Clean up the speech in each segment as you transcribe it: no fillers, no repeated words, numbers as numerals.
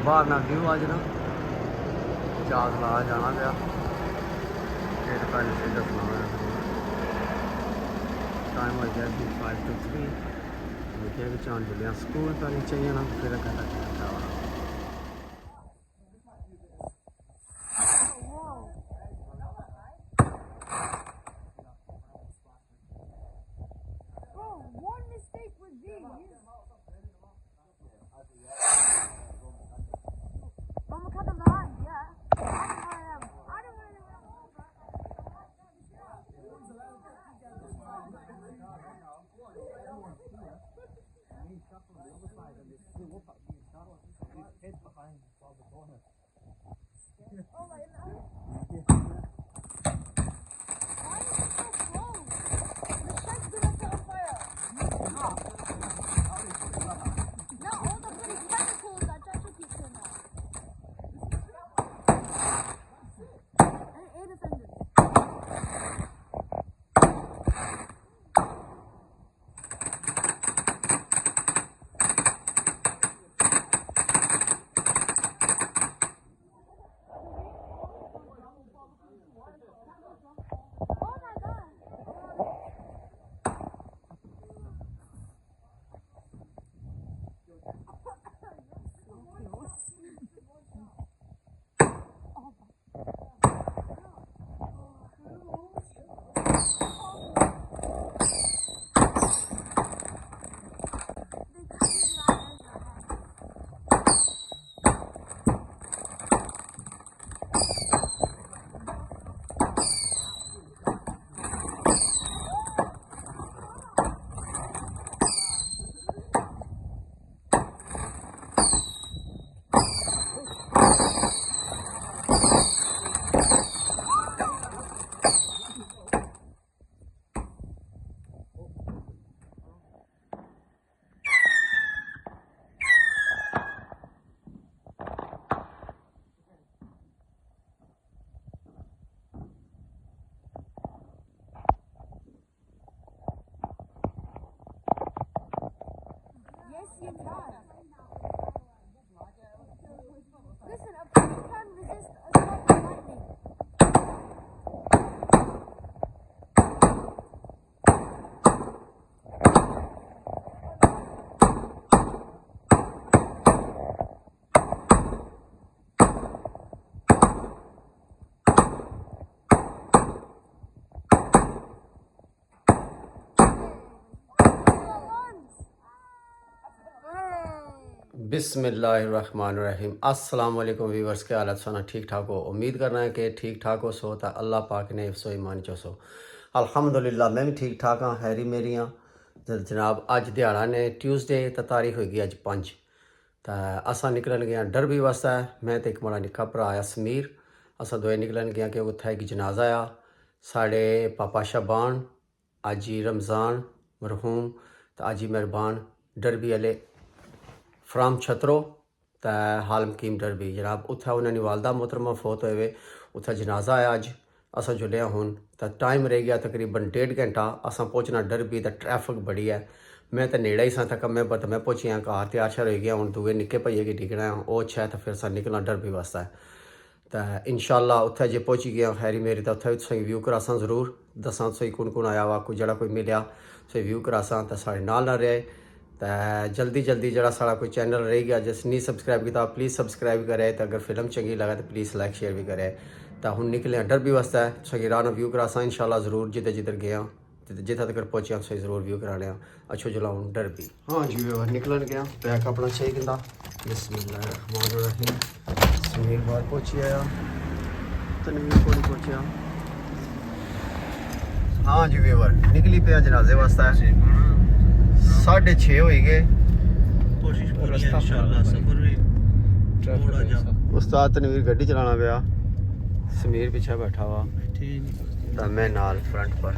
बाहर ना व्यू अज ना चाक ला जाना पाया फिर पहले से दसना टाइम हो गया 5 to 3 देखिए कि चांद जुलिया स्कूल पहले चाहिए ना फिर कहता बिस्मिल्लाहिर्रहमानिर्रहीम। अस्सलाम वालेकुम व्यूवर्स, के हालत सुना ठीक ठाक हो। उम्मीद करना है कि ठीक ठाक हो सो तो अल्लाह पाक ने सो ईमान चो सो। अल्हम्दुलिल्लाह मैं भी ठीक ठाक हाँ, हैरी मेरियाँ जनाब। अज दिहाड़ा ने ट्यूसडे तो तारीख होगी अज 5 तो असा निकलन गया डरबी वास्ते। मैं तो एक बड़ा निक्का भरा आया समीर, असा दोए निकलन गया कि उत्थे एक जनाजा आ साढ़े पापा शाबान आजी रमज़ान मरहूम तो आजी मेहरबान डरबी वाले फ्राम छतरो तो हालमकीम डरबी जनाब। उत्थे उन्होंने वालदा मोहतरमा फोत हुए, उत्थे जनाजा आया अज असा जुलिया हूँ तो टाइम रह गया तकरीबन 1.5 घंटा असा पहुँचना डरबी तो ट्रैफिक बड़ी है। मैं तो नेड़े ही सा था कम्मे पर, तो मैं पहुँची हाँ घर तैयार श्यार हो गया हूँ। दूए निक्के भाइये की टिकना है वो अच्छा है तो फिर सा निकलना डरबी वास्ते तो इंशाल्लाह उत्थे जे पहुँची गया हैरी मेरी तो उत्थे तुसें व्यू करासा जरूर दसा तुसें कुन कुन आया वा कोई जड़ा कोई मिलया तुसें व्यू करासा तो साढ़े नाल ना रहे तो जल्दी जल्दी जरा सारा कोई चैनल रह गया जिस नहीं सबसक्राइब किया प्लीज़ सबसक्राइब करे तो अगर फिल्म चंगी लगे तो प्लीज़ लाइक शेयर भी करे। तो हम निकले डरबी वास्ते तुसें राह व्यू करासा इंशाल्लाह ज़रूर जिधर जिधर गया जितना तक पहुँचे तुसें ज़रूर व्यू करा लिया। अच्छो चलो हूँ डरबी हाँ जी निकलन गया पैक अपना चाहिए कि बिस्मिल्लाहिर्रहमानिर्रहीम। समीर बाहर पहुँची आया तनवीर कोल पहुँचा। हाँ जी व्यूवर निकली पे जनाजे वास्ते 6:30 हो गए। उस्ताद तनवीर गड्डी चलाना पाया, समीर पीछे बैठा हुआ तो मैं नाल फ्रंट पर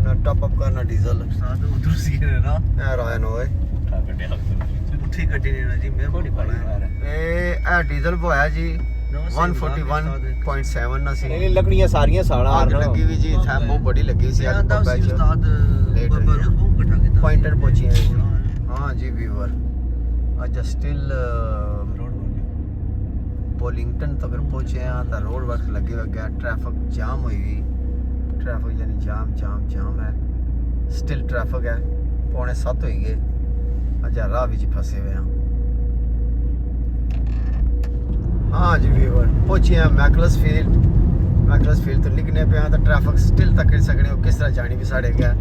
ना टॉप अप करना डीजल रायन होए डीजल पवाया जी 141.7 ना सी लकड़ियां सारियां साड़ा आग लगी हुई जी था बहुत बड़ी लगी सी आज पॉइंटर पहुंची है। हाँ जी व्यूवर अज स्टिल पोलिंगटन तक पहुंचे हैं तो रोड वर्क लगे हुए गया, ट्रैफिक जाम हुई हुई, ट्रैफिक यानी जाम है, स्टिल ट्रैफिक है। 6:45 हो गए, अज राह भी फसे हुए हैं। हाँ जी व्यूअर, पहुंचे हैं मैकलसफील्ड तो निकलने पे तो ट्रैफिक स्टिल तक सकने किस तरह जानी भी साढ़े गया,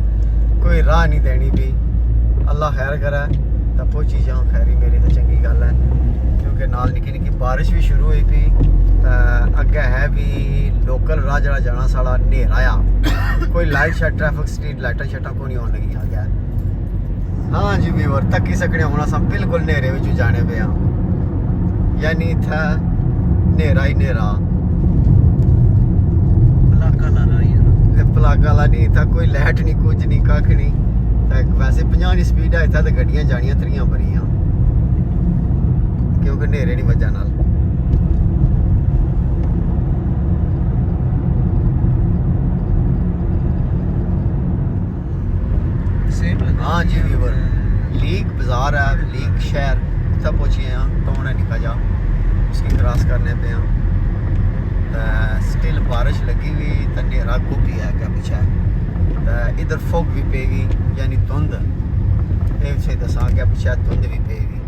कोई राह नहीं देनी भी। अल्लाह खैर करे तो पहुंची जाऊँ, खैरी मेरी तो चंगी गल है, क्योंकि नाल निक्की बारिश भी शुरू हुई पी, अगे है भी लोकल राह जरा जाना साढ़ा न्हेरा आ, कोई लाइट शाइट ट्रैफिक स्ट्रीट लाइटा शाइटा को नहीं होने लगी गया। हाँ जी व्यूअर, तक्की सकने होना सब बिल्कुल न्हेरे विच जाने पे, यानी इत्थै न्हेरा ही न्हेरा, पलाका ला नहीं था, कोई लाइट नहीं, कुछ नहीं, कख नहीं। वैसे 50 की स्पीड है इत्थै, तो गड्डियां जानियां त्रियां भरियां, क्योंकि न्हेरे नहीं वजह नाल। हाँ जी व्यूअर, लीक बाजार है, लीक शहर, उत्थै पहुंचे हैं, टाउन है निका जा, उसकी क्रॉस करने पे हैं। स्टिल बारिश लगी हुई तो न्हेरा गोभी है क्या पीछे, इधर फोग भी पेगी यानी धुंध, ये दसा क्या पीछे धुंध भी पेगी।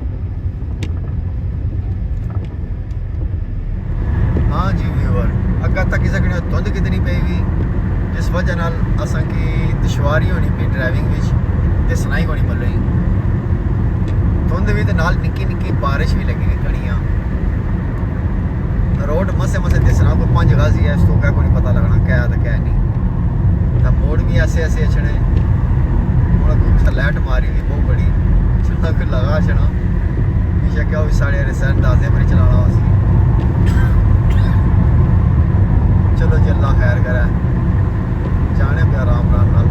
हाँ जी व्यूअर, अगर तक सकने धुंध कितनी पेगी, जिस वजह नाल असां की दुश्वारी होनी पी ड्राइविंग विच, ते सनाई होनी पल रही धुंध भी, तो नाल निक्की बारिश भी लगी हुई घड़ियां। रोड मसे दिसना, कोई 5 गज ही है, इस तो क्या कोई पता लगना क्या है तो क्या नहीं। तो मोड़ भी ऐसे अछने, लाइट मारी हुई बहुत बड़ी, चलना फिर लगा छना पीछे क्या हुई साढ़े रिसेंट 10 बजे चलाना सी। चलो जी अल्लाह खैर करे, जाने पे आराम नाल।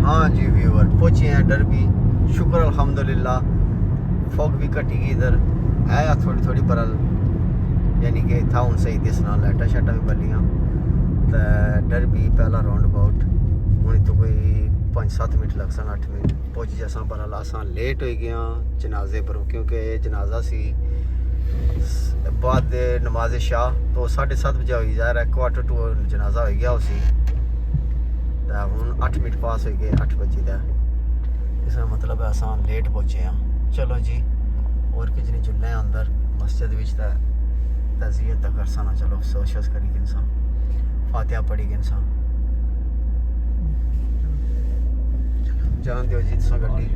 हाँ जी व्यूअर, पहुंचे हैं डरबी, शुक्र अल्हम्दुलिल्लाह, फॉग भी घटी गई, इधर है थोड़ी बरल, यानी कि था हूँ सही दिसना, लाइटा शाइटा भी बलियाँ। तो डरबी पहला राउंड अबाउट हूँ तो कोई 5-7 मिनट लग सन, 8 मिनट पहुँच जैसा बरल। असां लेट हो गया जनाजे पर, क्योंकि जनाजा सी बाद नमाज शाह, तो 7:30 बजे हुई जा रहा है, 1:15 जनाजा हो गया उसी, तो हूँ 8 मिनट पास हो गए 8 बजे का, इसका मतलब है असां लेट पहुँचे हैं। चलो जी, और कुछ नहीं, चुल्ले अंदर मस्जिद विच तज़ियत तक करसा ना, चलो सोशस करी इंसान, फातिहा पढ़ी इंसान, जान दो जी तुसा गड्डी।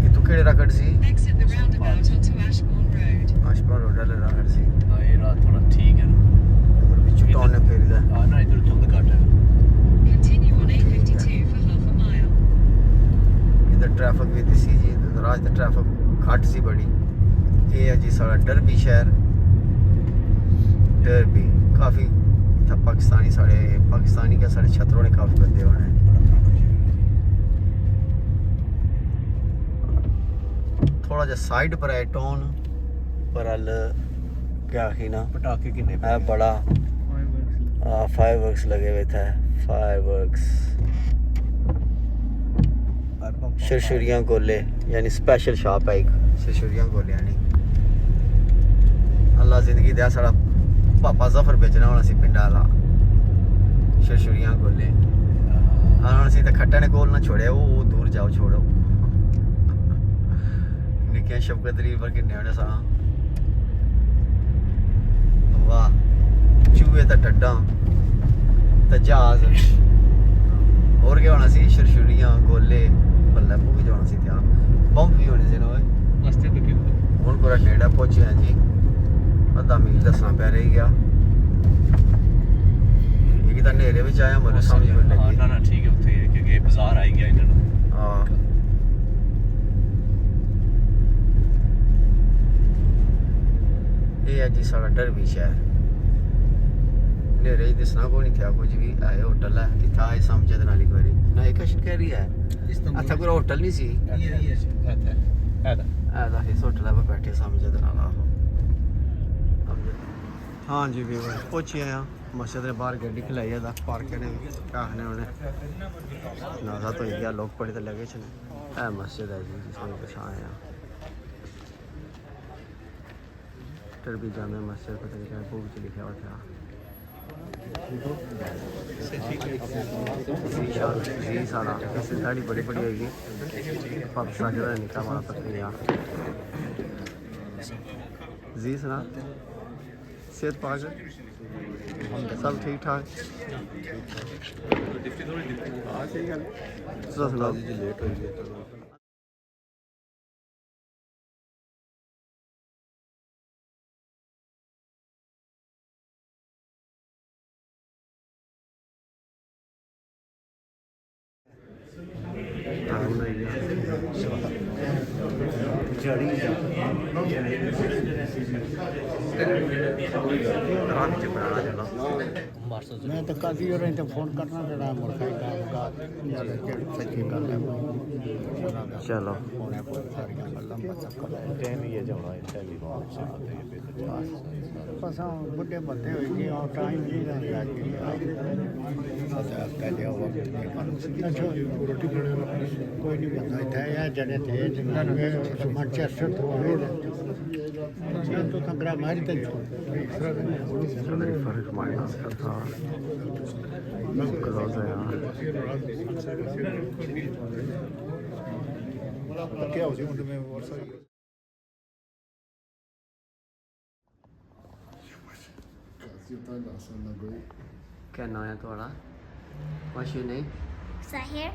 ये तू केड़े रकड़ सी? आशबॉर्न रोड वाले रकड़ सी। हां ये रात थोड़ा ठीक है ना, पर बिच टाउन ने फेरी दा। हां ना, इधर धुंध घट है। Continue on A52 for half a mile। इधर ट्रैफिक भी दिसी जी, रात दा ट्रैफिक घट सी बड़ी। ये है जी सारा डरबी शहर, डरबी काफ़ी था, पाकिस्तानी के साढ़े छतरों ने काफ़ी बंदे होने। थोड़ा जा साइड पर है टाउन पर, अल क्या ही ना पटाखे किन्ने है बड़ा, फायरवर्क्स लगे हुए थे, फायरवर्क्स, शरशुरियाँ गोले, यानी स्पेशल शॉप है एक, शरशुरियाँ गोले यानी। अल्लाह जिंदगी दे साढ़ा पापा जफर बेचना होना सी पिंड वाला, शरशुरियाँ गोले। हाँ सी तो खट्टा ने कोल ना छोड़े, वो दूर जाओ छोड़ो। निक्कियां शबकतरी पर किन्ने होने सा, वाह, चूहे तो डड्डा तो जहाज, और क्या होना सी, शरशुरियाँ गोले, बल्ले भी जो होना सी, क्या बम भी होने से ना, हूँ पूरा नेड़ा पहुंचे हैं जी, अद्धा मील दसना पै रही गया, एक तो नेरे विच आया मुझे समझ नहीं लगी। ना ना ठीक है, उत्थे क्योंकि बाजार आई गया इन्हां नूं। हां ये है जी सारा डरबी शहर, नेरे दिसना को नहीं था कुछ भी, है होटल है इतना है समझद नाल एक बारी ना, एक कश कह रही है अच्छा कोई होटल नहीं सी, ये ऐदा इस होटल पर बैठे समझद नाल। हाँ जी व्यूअर, पहुँचे हैं मस्जिद के बाहर गड्डी खिलाई है दस पार्क ने कहने उन्हें नाजा तो गया लोग पढ़े तो लगे छे है मस्जिद है जी जिसमें कुछ आए हैं टर्बी जामे मस्जिद पता नहीं क्या बुक च लिखा हुआ था जी सारा ऐसे दाढ़ी बड़ी बड़ी होगी पता जो निका वाला पता यार जी सुना सेहत पाक सब ठीक ठाक सुनाओ लेट हो गई मैं तो काफ़ी हो रही तो फोन करना पड़ा मुर्खा का सच्ची गल है चलो बस बुढ़े बंदे हो गए और टाइम नहीं रहता रोटी कोई नहीं बंदा इतना है जने थे मैनचेस्टर तो खबरा मारी तो फर्क माइनस का था क्लोज है यार क्या हो जाए में और सारी क्या नाम है तुम्हारा मशहूर नहीं Zahir.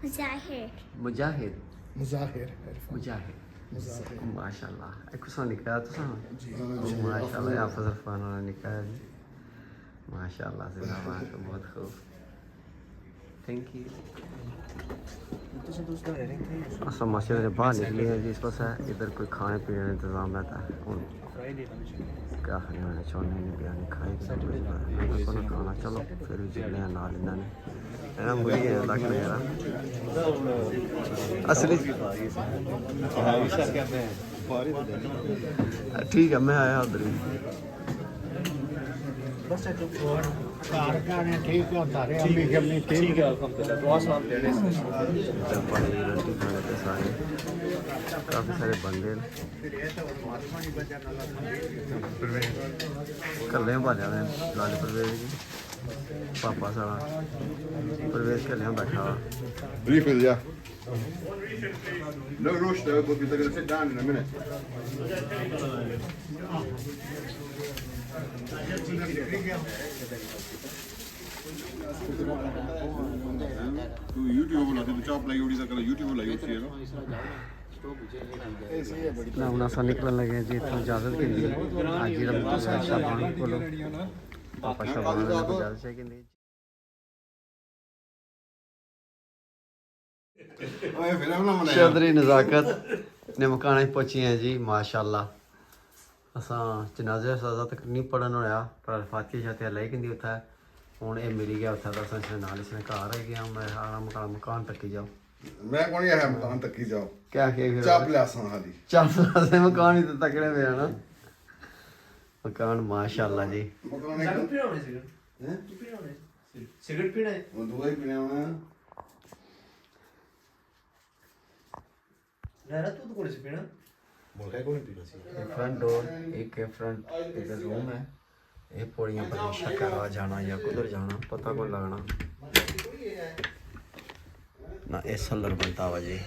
Zahir. मुजाहिद मुजाहिर मुजाहिद माशाल्लाह एक कुछ निकाया तो सा माशाल्लाह या फजल फान वाला निकाया जी माशाल्लाह से नाम तो बहुत खूब थैंक यू असल मस्जिद से बाहर निकली है जी इस पास है इधर कोई खाने पीने का इंतजाम रहता है क्या खाने वाले छोड़ने नहीं बिरयानी खाई को खाना चलो फिर भी चले हैं नाल इन्होंने है मुझे लग रहा असली ठीक है मैं आया उधर ही कारखाने ठीक होता रहे अम्मी गम्मी ठीक है रोटी खाने के सारे काफ़ी सारे बंदे कल्ले भालिया ने लाल परवेज जी पापा सारा परवेज कल्ले बैठा हुआ Refill, yeah. No rush though, but we're going to sit down in a minute. तू YouTube वाला तो चाप लाई उड़ी सा कर YouTube वाला यूज़ किया ना ना उना सा निकलने लगे जी इतना इजाज़त के लिए आज ही रमज़ान शाबान बोलो पापा शाबान ने इजाज़त चाहिए कि नहीं ओए फिल्म ना बनाया चौधरी नज़ाकत ने मकाना पहुंची हैं जी माशाल्लाह असा जनाजे साजा तक नहीं पढ़न होया पर फातिहा शातिहा लाई कि उत्थे हुण ये मिली गया उत्थे तो असा इसने नाल इसने घर रह गया मैं मकान तक ही जाओ मैं कौन है मकान तक ही जाओ क्या फिर चाप ले आसा हाली चाप से मकान ही तो तकड़े पे ना मकान माशाल्लाह जी मकान एक सिगरेट पीना है वो दो ही पीने होना ना तू तो कौन से पीना मुर्गा कौन पीना सी फ्रंट डोर एक है फ्रंट इधर रूम है ये पौड़ियां पर शक्कर आ जाना या कुदर जाना पता कौन लगना ना ये सलर बनता हुआ जी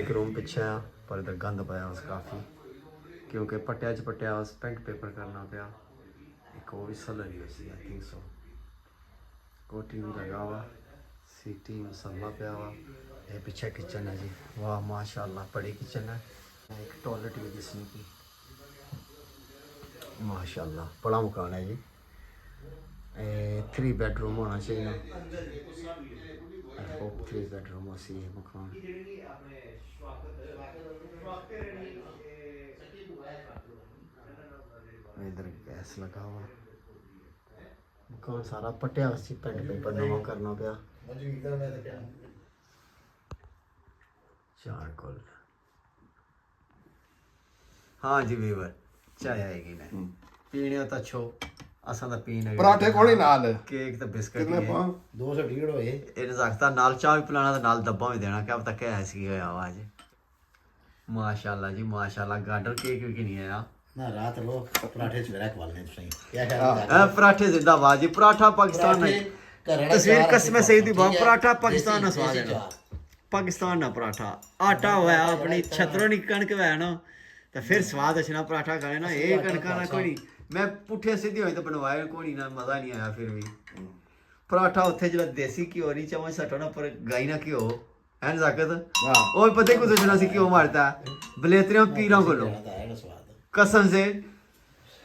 एक रूम पीछे है पर इधर गंद पाया उस काफ़ी क्योंकि पट्टिया उस पेंट पेपर करना पाया एक वो भी सलर ही उसी आई थिंक सो कोटी भी लगा हुआ सीटी मसाला पिया हुआ ये पीछे किचन है जी वाह माशाल्लाह बड़ी किचन है एक टॉयलेट भी जिसमें की माशाल्लाह बड़ा मकान है जी 3 बेडरूम होना चाहिए आई होप 3 बेडरूम हो सी मकान इधर गैस लगा हुआ मकान सारा पट्टिया सी पेंट पेपर नवा करना पाया चारकोल हाँ जी वीवर चाय आएगी ने पीने तो अच्छो असा तो पीने पराठे कोनी नाल केक तो बिस्किट कितने ही है। पां 200 होए ਇਹਨੇ ਰੱਖਤਾ ਨਾਲ ਚਾਹ ਵੀ ਪਿਲਾਣਾ ਤੇ ਨਾਲ ਡੱਬਾ ਵੀ ਦੇਣਾ ਕਿਆ ਪਤਾ ਕਿਆ ਹੈ ਸੀ ਹੋਇਆ ਵਾ ਅੱਜ ਮਾਸ਼ਾਅੱਲਾ ਜੀ ਮਾਸ਼ਾਅੱਲਾ ਗਾਰਡਰ ਕੇਕ ਵੀ ਨਹੀਂ ਆਇਆ ना रात लोग पराठे चुरा खवालने सही क्या ख्याल ਇਹ ਪਰਾਠੇ ਜ਼ਿੰਦਾਬਾਦ ਜੀ ਪਰਾਠਾ ਪਾਕਿਸਤਾਨ ਨਾਲ ਤਸਵੀਰ ਕਸਮੇ ਸਹੀ ਦੀ ਬਾਪ ਪਰਾਠਾ ਪਾਕਿਸਤਾਨ ਨਾਲ ਸਵਾਦ ਹੈ ਪਾਕਿਸਤਾਨ ਦਾ ਪਰਾਠਾ ਆਟਾ ਹੋਇਆ ਆਪਣੀ ਛਤਰੋਂ ਨਹੀਂ ਕਣਕ ਹੋਇਆ ਨਾ ਤੇ ਫਿਰ ਸਵਾਦ ਅਛਣਾ ਪਰਾਠਾ ਖਾਣੇ ਨਾ ਇਹ ਕਣਕਾਂ ਨਾ ਕੋਈ ਨਹੀਂ ਮੈਂ ਪੁੱਠੇ ਸਿੱਧੇ ਹੋਏ ਤਾਂ ਬਣਵਾਏ ਕੋਈ ਨਾ ਮਜ਼ਾ ਨਹੀਂ ਆਇਆ ਫਿਰ ਵੀ ਪਰਾਠਾ ਉੱਥੇ ਜਿਹੜਾ ਦੇਸੀ ਘਿਓ ਨਹੀਂ ਚਮਚ ਸਟਣਾ ਪਰ ਗਾਈ ਨਾ ਘਿਓ ਐਨ ਜ਼ਾਕਤ ਉਹ ਪਤਾ ਕੁਝ ਜਣਾ ਸੀ ਘਿਓ ਮਾਰਦਾ ਬਲੇਤਰੀਆਂ ਪੀਰਾਂ ਕੋਲੋਂ कसम से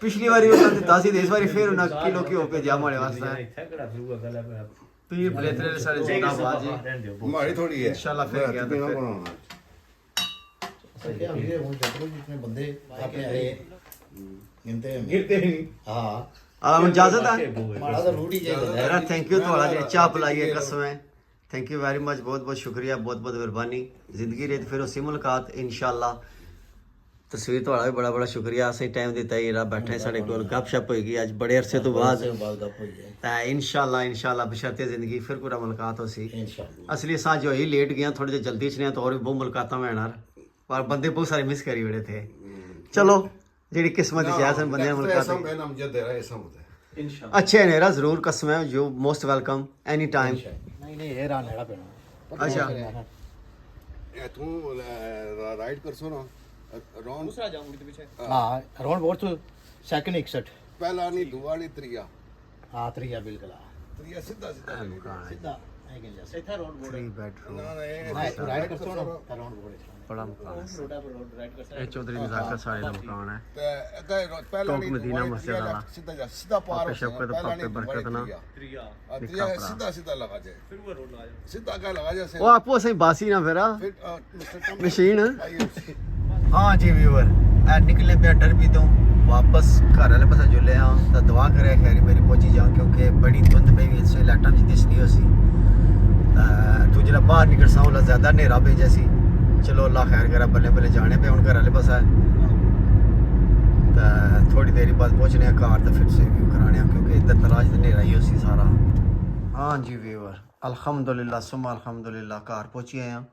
पिछली बारी उन्होंने दस ही इस बारी फिर उन्हें किलो घ्यो भेजा हमारे वास्ते ਇੱਥੇ ਕਿਹੜਾ ਫਿਰੂਗਾ ਗੱਲ ਹੈ पीर बलेतरे ने सारे जिंदाबाद जी ਰਹਿਣ ਦਿਓ हमारी थोड़ी है इंशाल्लाह फिर गया तो फिर क्या ये वो जबरो जितने बंदे आके आए गिनते हैं ਗਿਰਦੇ ਨਹੀਂ हाँ हम इजाजत है हमारा तो रूट ही चाहिए मेरा थैंक यू थोड़ा जी चाह पिलाई है कसम है थैंक यू वेरी मच बहुत बहुत शुक्रिया बहुत बहुत मेहरबानी जिंदगी रेत फिर उसी मुलाकात इंशाल्लाह तस्वीर थोड़ा भी बड़ा बड़ा शुक्रिया सही टाइम दिता है बैठे साढ़े को गपशप होगी आज बड़े अरसे तो बाद इंशाल्लाह बशर्ते जिंदगी फिर पूरा मुलाकात हो सी इंशाल्लाह असली असा जो ही लेट गया थोड़े जे जल्दी चले तो और भी बहुत मुलाकात में आना पर बंदे बहुत सारे मिस करी बड़े थे चलो जेडी किस्मत है सन बंदे मुलाकात ऐसा मैं नाम जद है ऐसा होता है ਇਨਸ਼ਾਅੱਲਾ अच्छे नेरा जरूर कसम है you most welcome any time नहीं नहीं ये रान लेना पैना अच्छा ये तू राइड कर सो ना राउंड ਦੂਸਰਾ ਜਾਉਂਗੀ ਤੇ ਪਿੱਛੇ हाँ रोड बहुत सेकंड 61 पहला नहीं दुआ नहीं त्रिया हाँ त्रिया बिल्कुल त्रिया सीधा सीधा सीधा है कि जैसे ਇੱਥੇ ਰੋਡ ਬੋਰਡ 3 बेडरूम ना ये हाँ तू राइड करते हो ना रोड बोले बड़ा मकान है ਰੋਡਾ ਪਰ ਰੋਡ ਰਾਈਟ ਕਰ ये चौधरी नजाकत साड़े का मकान है पहला टोक नहीं मदीना दुआ मस्जिद वाला। सीधा जा सीधा पार आपके शौकत पहला पापे नहीं बरकत ना। ਤਰੀਆ त्रिया सीधा सीधा लगा जाए ਫਿਰ ਉਹ ਰੋਡ ਲਾ ਜਾ सीधा क्या लगा जाए वो आपो सही बासी ना फिर फिर मिस्टर टम मशीन आइए हाँ जी व्यूवर ए निकले पे डर भी तो वापस घर वाले पास जुले हाँ तो दुआ करे खैरी मेरी पहुंची जाऊँ क्योंकि बड़ी धुंध पे भी इससे लाइटा जी दिस नहीं हो सी तू जरा बाहर निकल सा ओला ज्यादा नेरा भेजा सी चलो अल्लाह खैर करा बल्ले बल्ले जाने पे हूँ घर वाले पास है तो थोड़ी देर बाद पहुंचने घर तो फिर से व्यू कराने क्योंकि इधर तलाश तो नेरा ही हो सी सारा हाँ जी व्यूवर अल्हम्दुलिल्लाह सुम्मा अल्हम्दुलिल्लाह घर पहुंची आया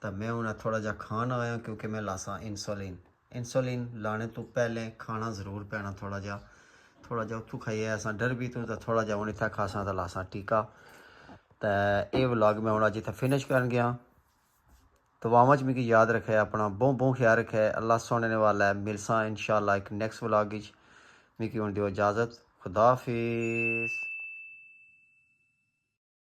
तो मैं उन्हें थोड़ा जा खाना आया क्योंकि मैं लासा इंसुलिन लाने तो पहले खाना ज़रूर पैना थोड़ा जा उत्थू खाइए असा डर भी तो थोड़ा जा हूँ इतना खासा तो लासा टीका तो ये व्लॉग मैं हूँ अज इतना फिनिश कर गया तो वामा च मिगी याद रखे अपना बहुत ख्याल रखे अल्लाह सुनने वाला है मिलसा इंशाल्लाह एक नैक्सट व्लॉग मिगी हूँ दियो इजाज़त खुदा हाफिज़।